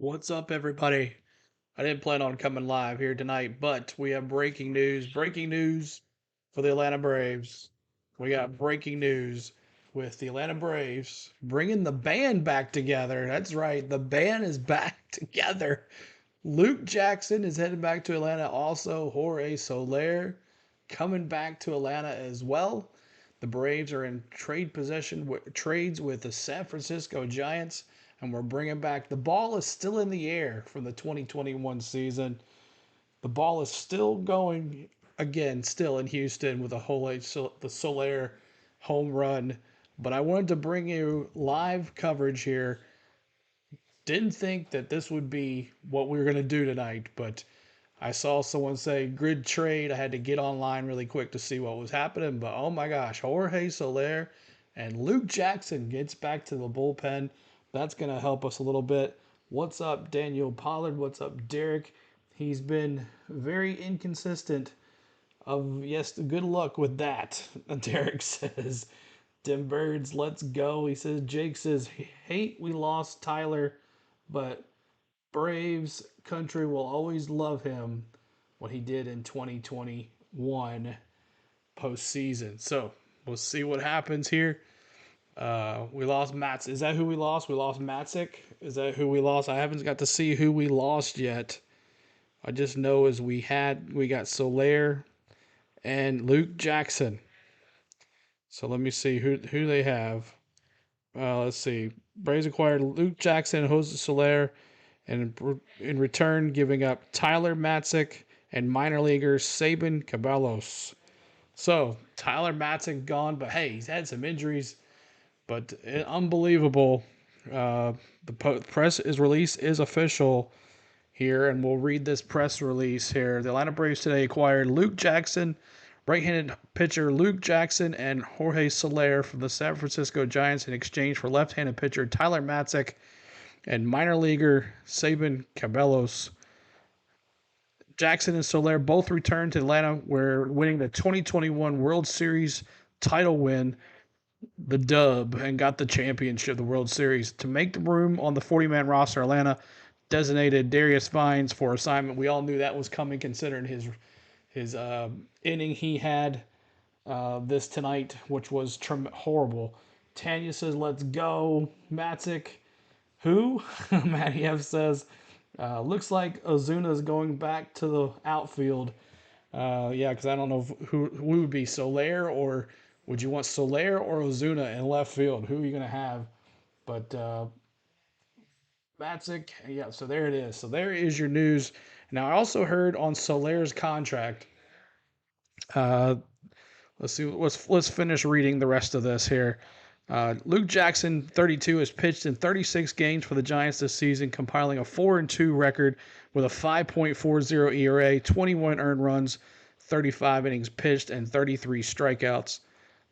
What's up, everybody? I didn't plan on coming live here tonight, but we have breaking news. Breaking news for the Atlanta Braves. We got breaking news with the Atlanta Braves bringing the band back together. That's right, the band is back together. Luke Jackson is heading back to Atlanta. Also, Jorge Soler coming back to Atlanta as well. The Braves are in trades with the San Francisco Giants, and we're bringing back. The ball is still in the air from the 2021 season. The ball is still going again, still in Houston with the Soler home run. But I wanted to bring you live coverage here. Didn't think that this would be what we were going to do tonight, but I saw someone say grid trade. I had to get online really quick to see what was happening. But oh my gosh, Jorge Soler and Luke Jackson gets back to the bullpen. That's going to help us a little bit. What's up, Daniel Pollard? What's up, Derek? He's been very inconsistent. Yes, good luck with that. Derek says, "Dem birds, let's go." He says, Jake says, "Hate we lost Tyler, but Braves country will always love him, what he did in 2021 postseason." So we'll see what happens here. We lost Mats. Is that who we lost? We lost Matzik. Is that who we lost? I haven't got to see who we lost yet. I just know is we got Soler and Luke Jackson. So let me see who they have. Let's see. Braves acquired Luke Jackson and Jose Soler, and in return, giving up Tyler Matzik and minor leaguer Sabin Caballos. So Tyler Matzik gone, but hey, he's had some injuries, but unbelievable. The press release is official here, and we'll read this press release here. The Atlanta Braves today acquired Luke Jackson, right-handed pitcher Luke Jackson, and Jorge Soler from the San Francisco Giants in exchange for left-handed pitcher Tyler Matzik and minor leaguer Sabin Caballos. Jackson and Soler both returned to Atlanta, where winning the 2021 World Series title win, the dub, and got the championship, the World Series. To make the room on the 40-man roster, Atlanta designated Darius Vines for assignment. We all knew that was coming, considering his inning he had this tonight, which was horrible. Tanya says, "Let's go, Matzik." Who? Matty F says, "Looks like Ozuna is going back to the outfield." Yeah, because I don't know who would be Soler, or would you want Soler or Ozuna in left field? Who are you going to have? But Matzik, yeah, so there it is. So there is your news. Now, I also heard on Soler's contract, uh, let's see, let's finish reading the rest of this here. Luke Jackson, 32, has pitched in 36 games for the Giants this season, compiling a 4-2 record with a 5.40 ERA, 21 earned runs, 35 innings pitched, and 33 strikeouts.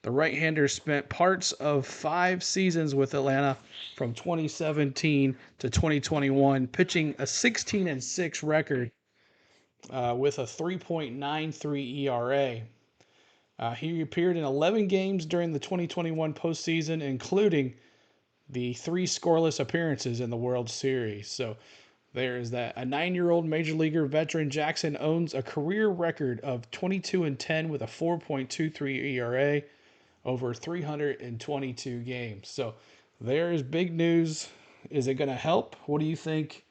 The right-hander spent parts of 5 seasons with Atlanta from 2017 to 2021, pitching a 16-6 record with a 3.93 ERA. He appeared in 11 games during the 2021 postseason, including the 3 scoreless appearances in the World Series. So there is that. A 9-year-old major leaguer veteran, Jackson owns a career record of 22-10 with a 4.23 ERA over 322 games. So there is big news. Is it going to help? What do you think?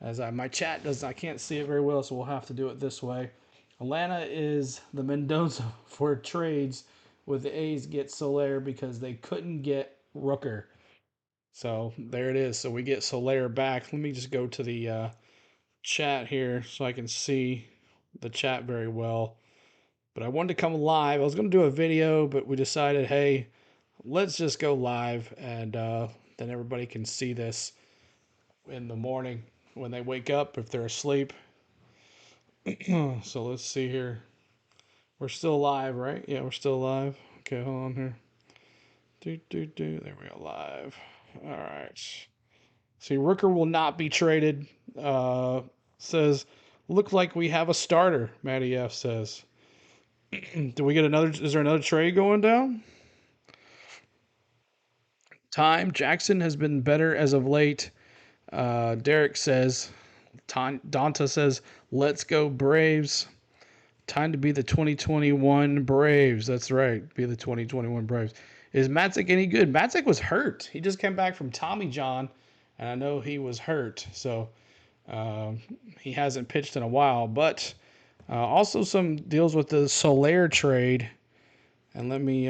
My chat does, I can't see it very well, so we'll have to do it this way. Atlanta is the Mendoza for trades, with the A's get Soler because they couldn't get Rooker. So there it is. So we get Soler back. Let me just go to the chat here so I can see the chat very well. But I wanted to come live. I was going to do a video, but we decided, hey, let's just go live, and then everybody can see this in the morning when they wake up if they're asleep. So let's see here. We're still live, right? Yeah, we're still live. Okay, hold on here. There we go, live. All right. See, Rooker will not be traded. Says, look like we have a starter, Matty F says. Do we get another? Is there another trade going down? Time. Jackson has been better as of late. Derek says, Donta says, let's go Braves. Time to be the 2021 Braves. That's right. Be the 2021 Braves. Is Matzik any good? Matzik was hurt. He just came back from Tommy John, and I know he was hurt. So he hasn't pitched in a while. But also some deals with the SOLER trade. And let me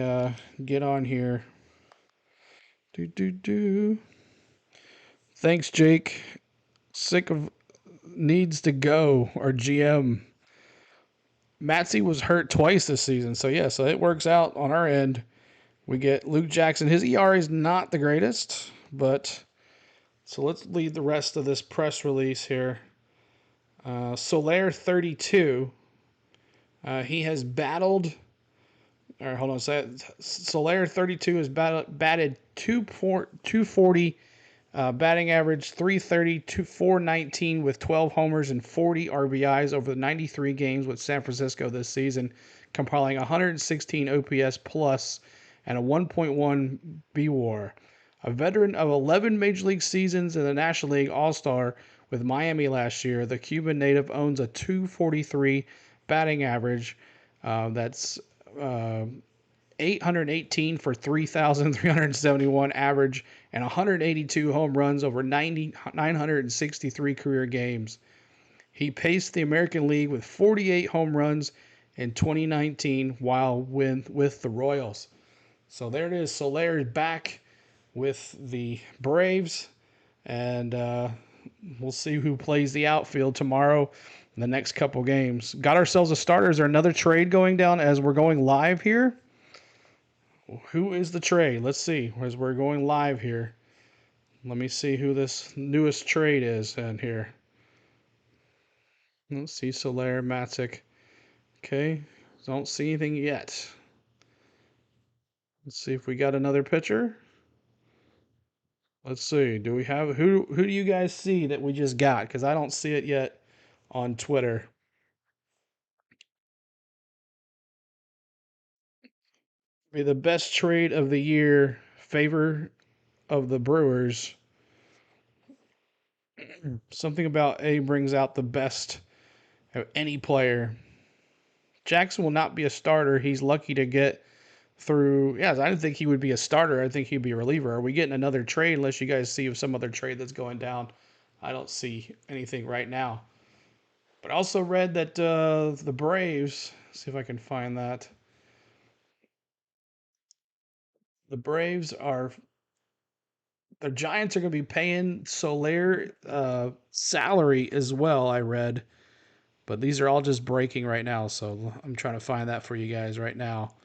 get on here. Thanks, Jake. Sick of needs to go. Our GM. Matsy was hurt twice this season. So, yeah, so it works out on our end. We get Luke Jackson. His ERA is not the greatest, but so let's lead the rest of this press release here. SOLER12. He has battled. Or hold on. SOLER32 has batted 240 batting average, 330 to 419 with 12 homers and 40 RBIs over the 93 games with San Francisco this season, compiling 116 OPS plus and a 1.1 BWAR. A veteran of 11 Major League seasons in the National League All-Star with Miami last year, the Cuban native owns a 243 batting average. That's 818 for 3,371 average and 182 home runs over 963 career games. He paced the American League with 48 home runs in 2019 while with the Royals. So there it is. Soler is back with the Braves, and we'll see who plays the outfield tomorrow in the next couple games. Got ourselves a starter. Is there another trade going down as we're going live here? Who is the trade? Let's see. As we're going live here, let me see who this newest trade is in here. Let's see. Soler, Matzik. Okay. Don't see anything yet. Let's see if we got another pitcher. Let's see. Do we have who do you guys see that we just got? Because I don't see it yet on Twitter. Be the best trade of the year, favor of the Brewers. Something about A brings out the best of any player. Jackson will not be a starter. He's lucky to get through. Yeah, I didn't think he would be a starter. I think he'd be a reliever. Are we getting another trade unless you guys see some other trade that's going down? I don't see anything right now. But I also read that the Braves, see if I can find that. The Braves are, the Giants are going to be paying Soler salary as well, I read. But these are all just breaking right now, so I'm trying to find that for you guys right now.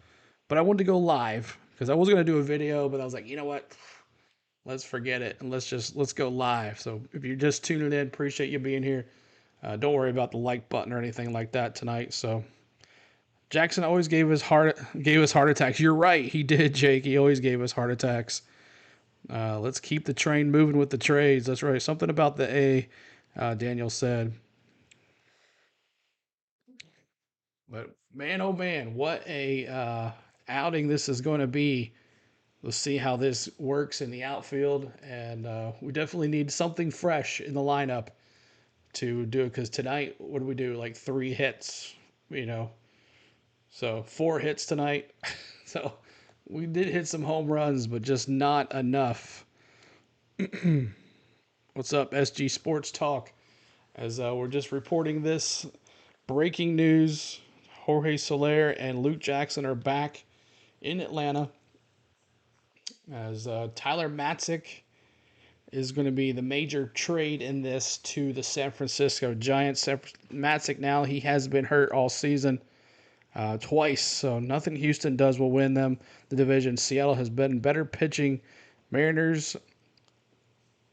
But I wanted to go live because I was going to do a video, but I was like, you know what? Let's forget it and let's go live. So if you're just tuning in, appreciate you being here. Don't worry about the like button or anything like that tonight. So Jackson always gave us heart attacks. You're right, he did, Jake. He always gave us heart attacks. Let's keep the train moving with the trades. That's right. Something about the A, Daniel said. But man, oh man, what a outing this is going to be. We'll see how this works in the outfield, and we definitely need something fresh in the lineup to do it. Because tonight, what do we do? Like 3 hits, you know. So 4 hits tonight. So we did hit some home runs, but just not enough. What's up, SG Sports Talk? As we're just reporting this breaking news, Jorge Soler and Luke Jackson are back in Atlanta. As Tyler Matzik is going to be the major trade in this to the San Francisco Giants. Matzik now, he has been hurt all season twice, so nothing Houston does will win them the division. Seattle has been better pitching. Mariners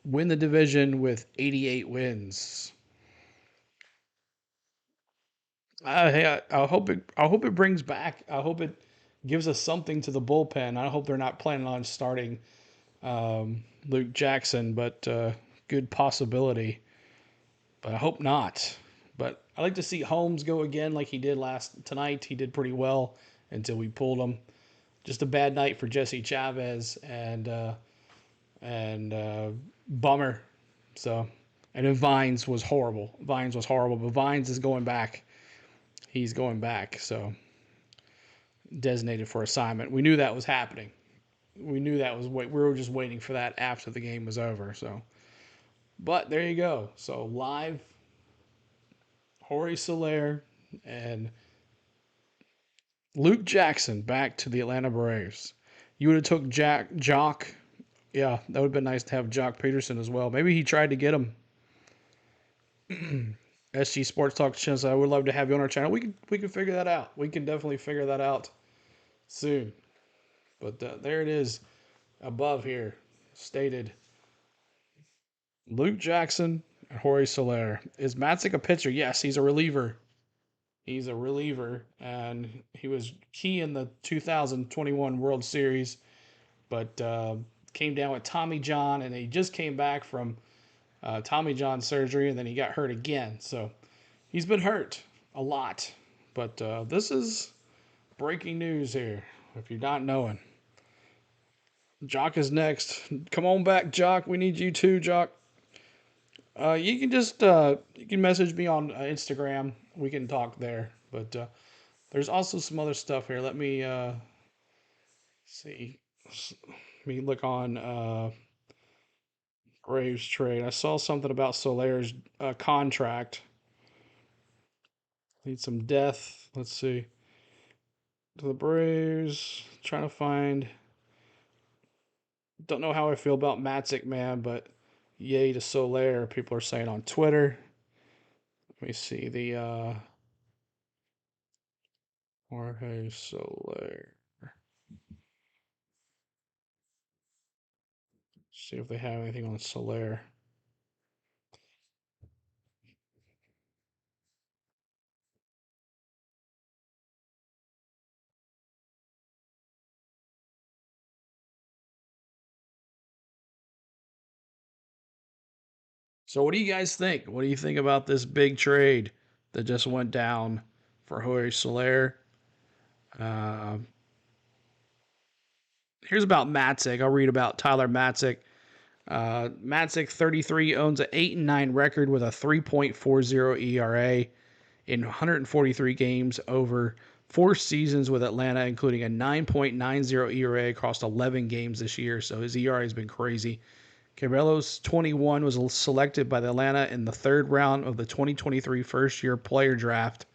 win the division with 88 wins. Hey, I hope it brings back. I hope it gives us something to the bullpen. I hope they're not planning on starting Luke Jackson, but good possibility. But I hope not. But I like to see Holmes go again like he did tonight. He did pretty well until we pulled him. Just a bad night for Jesse Chavez and bummer. So, and then Vines was horrible. Vines was horrible, but Vines is going back. He's going back. So, designated for assignment. We knew that was happening. We knew that was we were just waiting for that after the game was over. So, but there you go. So live, Jorge Soler and Luke Jackson back to the Atlanta Braves. You would have took Jock. Yeah, that would have been nice to have Jock Peterson as well. Maybe he tried to get him. SG Sports Talk Chins, I would love to have you on our channel. We can figure that out. We can definitely figure that out soon. But there it is above here, stated Luke Jackson and Jorge Soler. Is Matzik a pitcher? Yes, he's a reliever. He's a reliever, and he was key in the 2021 World Series, but came down with Tommy John, and he just came back from Tommy John surgery, and then he got hurt again. So he's been hurt a lot. But this is breaking news here, if you're not knowing. Jock is next. Come on back, Jock. We need you too, Jock. You can just you can message me on Instagram. We can talk there. But there's also some other stuff here. Let me see. Let me look on Braves trade. I saw something about Soler's contract. Need some depth. Let's see. To the Braves. Trying to find. Don't know how I feel about Matzik, man, but yay to Soler. People are saying on Twitter. Let me see the Jorge Soler. See if they have anything on Soler. So, what do you guys think? What do you think about this big trade that just went down for Jorge Soler? Uh, Here's about Matzik. I'll read about Tyler Matzik. Matzik, 33, owns an 8-9 record with a 3.40 ERA in 143 games over 4 seasons with Atlanta, including a 9.90 ERA across 11 games this year. So his ERA has been crazy. Cabello's 21 was selected by the Atlanta in the third round of the 2023 first-year player draft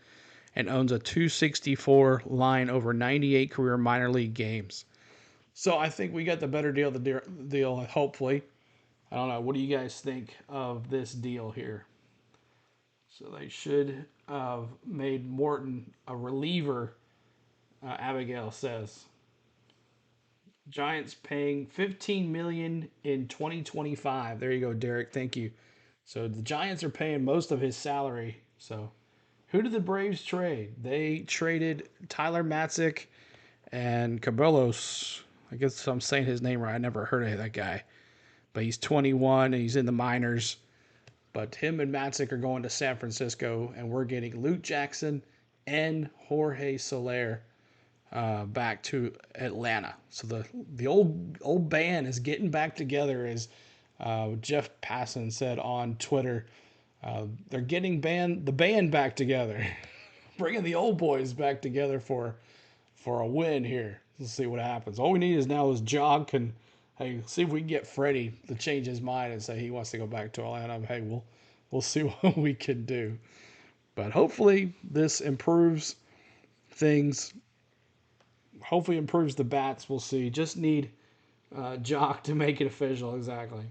and owns a 264 line over 98 career minor league games. So I think we got the better deal, hopefully. I don't know. What do you guys think of this deal here? So they should have made Morton a reliever, Abigail says. Giants paying $15 million in 2025. There you go, Derek. Thank you. So the Giants are paying most of his salary. So who did the Braves trade? They traded Tyler Matzik and Cabellos. I guess I'm saying his name right. I never heard of that guy. But he's 21 and he's in the minors. But him and Matzik are going to San Francisco, and we're getting Luke Jackson and Jorge Soler back to Atlanta. So the old band is getting back together, as Jeff Passan said on Twitter. They're getting the band back together, bringing the old boys back together for a win here. Let's see what happens. All we need is Jock and hey, see if we can get Freddie to change his mind and say he wants to go back to Atlanta. Hey, we'll see what we can do. But hopefully this improves things. Hopefully improves the bats. We'll see. Just need Jock to make it official. Exactly.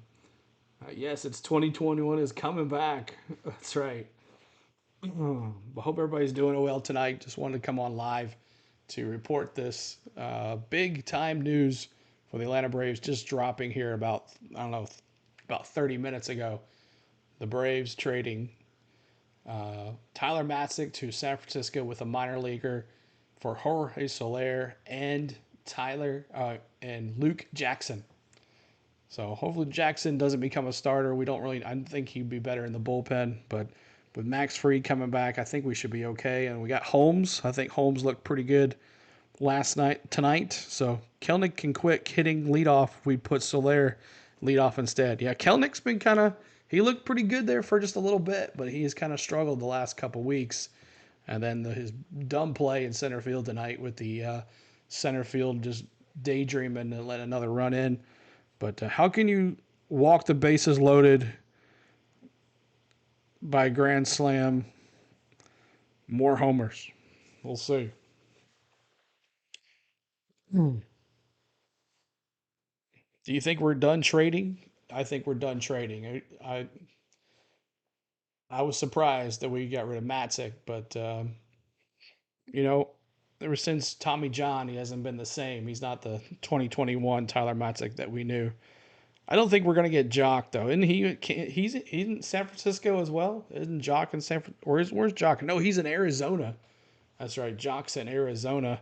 Yes, it's 2021 is coming back. That's right. I hope everybody's doing well tonight. Just wanted to come on live to report this big time news for the Atlanta Braves just dropping here about 30 minutes ago. The Braves trading Tyler Matzik to San Francisco with a minor leaguer for Jorge Soler and and Luke Jackson. So hopefully Jackson doesn't become a starter. I think he'd be better in the bullpen, but with Max Fried coming back, I think we should be okay. And we got Holmes. I think Holmes looked pretty good tonight. So Kelnick can quit hitting leadoff. We put Soler leadoff instead. Yeah, Kelnick's been kind of He looked pretty good there for just a little bit, but he has kind of struggled the last couple weeks. And then his dumb play in center field tonight with the center field just daydreaming and let another run in. But how can you walk the bases loaded by grand slam, more homers? We'll see. Hmm. Do you think we're done trading? I think we're done trading. I was surprised that we got rid of Matzik, but you know, ever since Tommy John, he hasn't been the same. He's not the 2021 Tyler Matzik that we knew. I don't think we're gonna get Jock though. Isn't he's in San Francisco as well? Isn't Jock in San? Where's Jock? No, he's in Arizona. That's right. Jock's in Arizona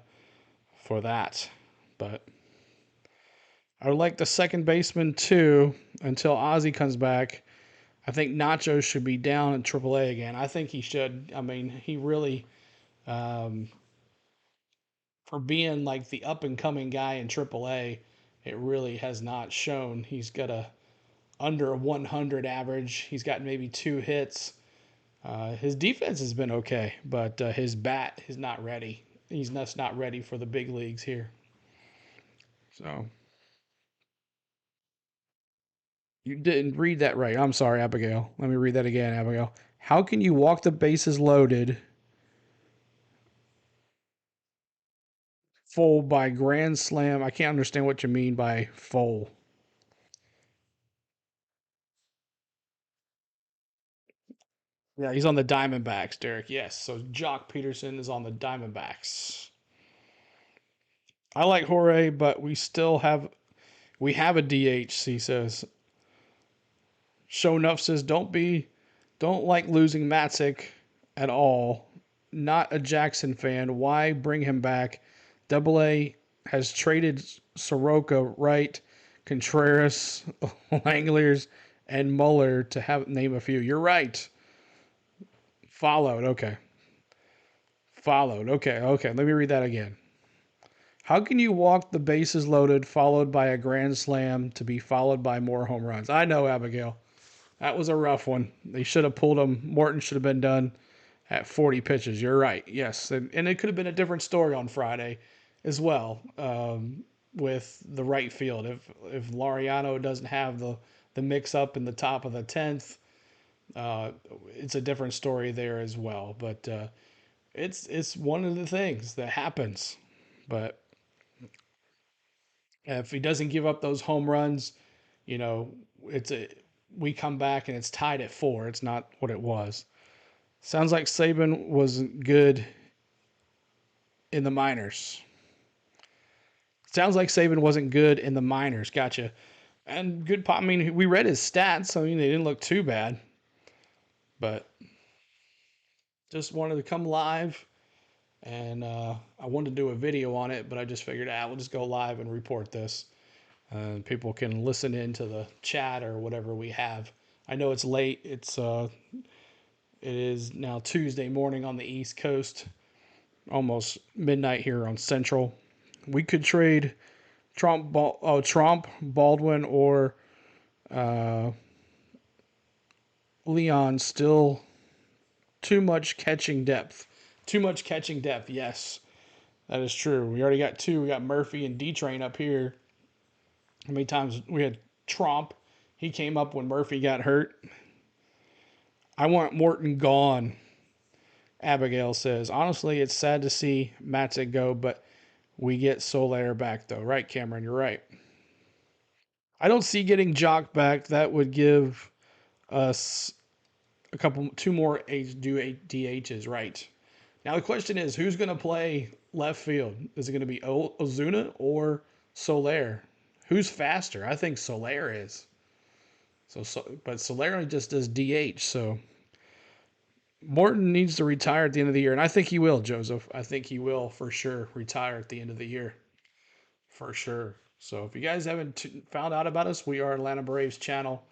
for that. But I would like the second baseman too until Ozzy comes back. I think Nacho should be down in AAA again. I think he should. I mean, he really, um, for being like the up and coming guy in AAA, it really has not shown. He's got a under a 100 average. He's got maybe 2 hits. His defense has been okay, but his bat is not ready. He's just not ready for the big leagues here. So you didn't read that right. I'm sorry, Abigail. Let me read that again, Abigail. How can you walk the bases loaded full by grand slam? I can't understand what you mean by full. Yeah, he's on the Diamondbacks, Derek. Yes, so Jock Peterson is on the Diamondbacks. I like Jorge, but we have a DH. He says. Show enough says don't like losing Matzik at all. Not a Jackson fan. Why bring him back? Double A has traded Soroka, Wright, Contreras, Langlers, and Muller to have name a few. You're right. Followed. Okay. Followed. Okay. Okay. Let me read that again. How can you walk the bases loaded, followed by a grand slam, to be followed by more home runs? I know, Abigail. That was a rough one. They should have pulled him. Morton should have been done at 40 pitches. You're right. Yes. And it could have been a different story on Friday as well, with the right field. If Laureano doesn't have the mix up in the top of the 10th, uh, it's a different story there as well. But it's one of the things that happens. But if he doesn't give up those home runs, you know, it's a we come back and it's tied at 4. It's not what it was. Sounds like Saban was good in the minors. Sounds like Saban wasn't good in the minors. Gotcha. And good pop. I mean, we read his stats. I mean, they didn't look too bad. But just wanted to come live, and I wanted to do a video on it, but I just figured, we'll just go live and report this. People can listen into the chat or whatever we have. I know it's late. It is now Tuesday morning on the East Coast, almost midnight here on Central. We could trade Trump, Baldwin, or uh, Leon. Still too much catching depth. Too much catching depth. Yes, that is true. We already got 2. We got Murphy and D Train up here. How many times we had Trump? He came up when Murphy got hurt. I want Morton gone. Abigail says, honestly, it's sad to see Matzik go, but we get SOLER back, though. Right, Cameron? You're right. I don't see getting Jock back. That would give us two more DHs, right? Now, the question is, who's going to play left field? Is it going to be Ozuna or SOLER? Who's faster? I think SOLER is. But SOLER just does DH, so Morton needs to retire at the end of the year, and I think he will, Joseph. I think he will for sure retire at the end of the year, for sure. So if you guys haven't found out about us, we are Atlanta Braves channel,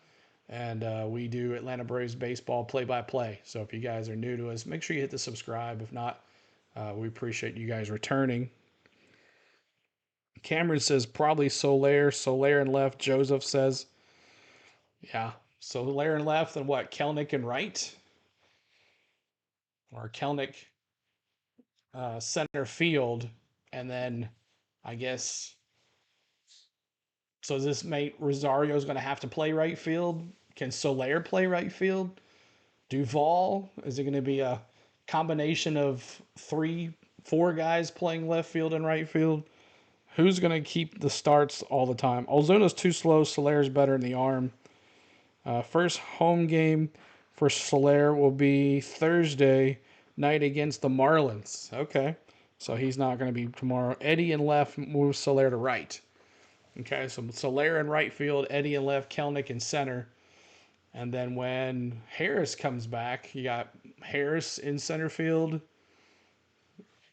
and we do Atlanta Braves baseball play-by-play. So if you guys are new to us, make sure you hit the subscribe. If not, we appreciate you guys returning. Cameron says probably SOLER and left. Joseph says, yeah. Soler in left, and what? Kelnick in right, or Kelnick center field, and then I guess so. Does this make Rosario's going to have to play right field? Can Soler play right field? Duvall, is it going to be a combination of three, four guys playing left field and right field? Who's going to keep the starts all the time? Ozuna's too slow. Soler's better in the arm. First home game for Soler will be Thursday night against the Marlins. Okay. So he's not going to be tomorrow. Eddie in left moves Soler to right. Okay. So Soler in right field, Eddie in left, Kelnick in center. And then when Harris comes back, you got Harris in center field,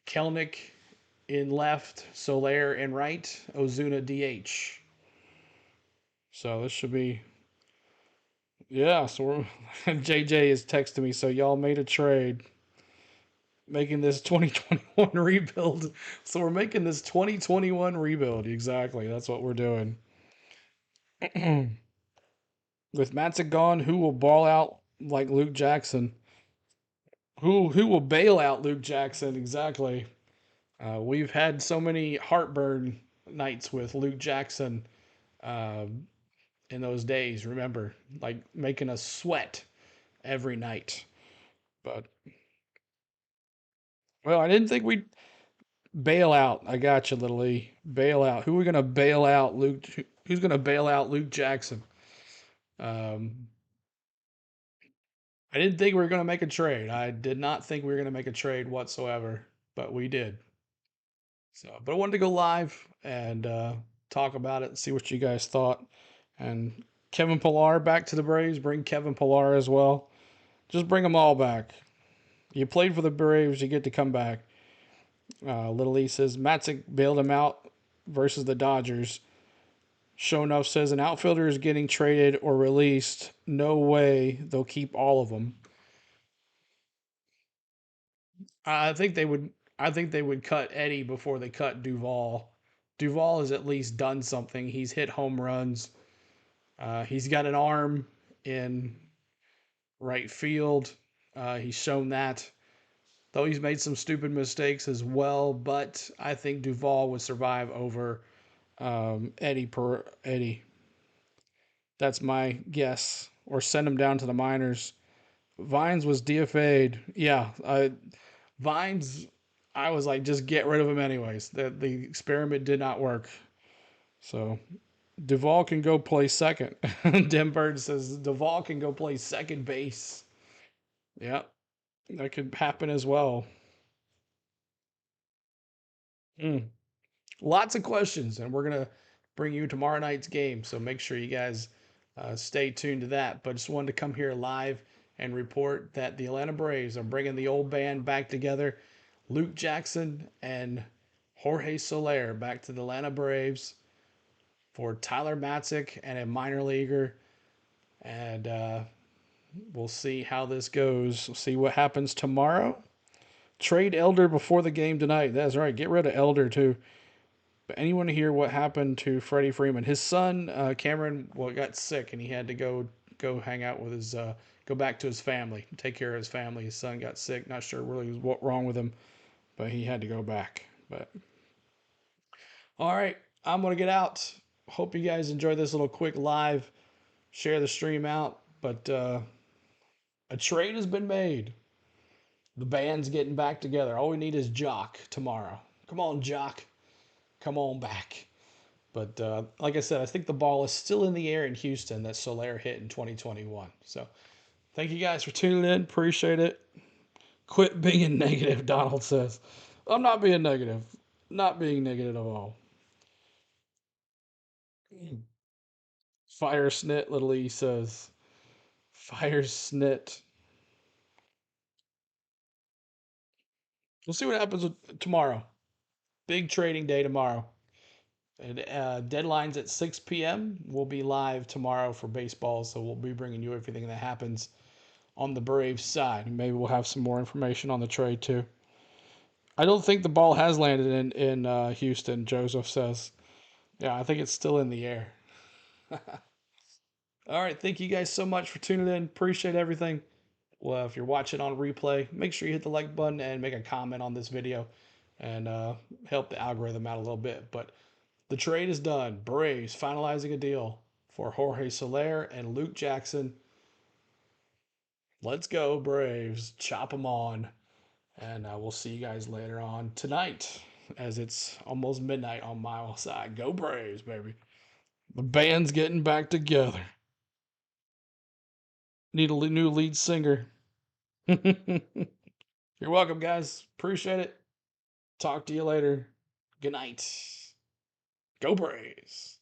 Kelnick in left, Soler in right, Ozuna DH. So this should be, yeah. So JJ is texting me. So y'all made a trade, making this 2021 rebuild. So we're making this 2021 rebuild. Exactly. That's what we're doing. With Matzik gone, who will ball out like Luke Jackson? Who will bail out Luke Jackson? Exactly. We've had so many heartburn nights with Luke Jackson uh, in those days. Remember, like making us sweat every night. But well, I didn't think we'd bail out. I got you, Little E. Bail out. Who are we gonna bail out, Luke? Who's gonna bail out Luke Jackson? Um, I didn't think we were gonna make a trade. I did not think we were gonna make a trade whatsoever, but we did. So, but I wanted to go live and talk about it and see what you guys thought. And Kevin Pillar back to the Braves. Bring Kevin Pillar as well. Just bring them all back. You played for the Braves, you get to come back. Little E says Matzik bailed him out versus the Dodgers. Show enough says an outfielder is getting traded or released. No way they'll keep all of them. I think they would. I think they would cut Eddie before they cut Duvall. Duvall has at least done something. He's hit home runs. He's got an arm in right field. He's shown that. Though he's made some stupid mistakes as well, but I think Duvall would survive over Eddie. That's my guess. Or send him down to the minors. Vines was DFA'd. Yeah, Vines. I was like, just get rid of him anyways. The experiment did not work. So Duvall can go play second. Dem Bird says Duvall can go play second base. Yep, that could happen as well. Mm. Lots of questions, and we're gonna bring you tomorrow night's game. So make sure you guys stay tuned to that. But just wanted to come here live and report that the Atlanta Braves are bringing the old band back together. Luke Jackson and Jorge Soler back to the Atlanta Braves for Tyler Matzik and a minor leaguer. And we'll see how this goes. We'll see what happens tomorrow. Trade Elder before the game tonight. That's right. Get rid of Elder too. But anyone hear what happened to Freddie Freeman? His son Cameron, well, got sick and he had to go hang out with his go back to his family, take care of his family. His son got sick. Not sure really what wrong with him, but he had to go back. But all right, I'm gonna get out. Hope you guys enjoy this little quick live. Share the stream out. But a trade has been made. The band's getting back together. All we need is Jock tomorrow. Come on, Jock. Come on back. But like I said, I think the ball is still in the air in Houston that Soler hit in 2021. So thank you guys for tuning in. Appreciate it. Quit being negative, Donald says. I'm not being negative. Not being negative at all. Fire snit, little E says. Fire snit. We'll see what happens tomorrow. Big trading day tomorrow. And, deadline's at 6 p.m. We'll be live tomorrow for baseball, so we'll be bringing you everything that happens on the Braves side. Maybe we'll have some more information on the trade too. I don't think the ball has landed in Houston, Joseph says. Yeah, I think it's still in the air. All right. Thank you guys so much for tuning in. Appreciate everything. Well, if you're watching on replay, make sure you hit the like button and make a comment on this video and help the algorithm out a little bit. But the trade is done. Braves finalizing a deal for Jorge Soler and Luke Jackson. Let's go, Braves. Chop them on. And we'll see you guys later on tonight as it's almost midnight on my side. Go Braves, baby. The band's getting back together. Need a new lead singer. You're welcome, guys. Appreciate it. Talk to you later. Good night. Go Braves.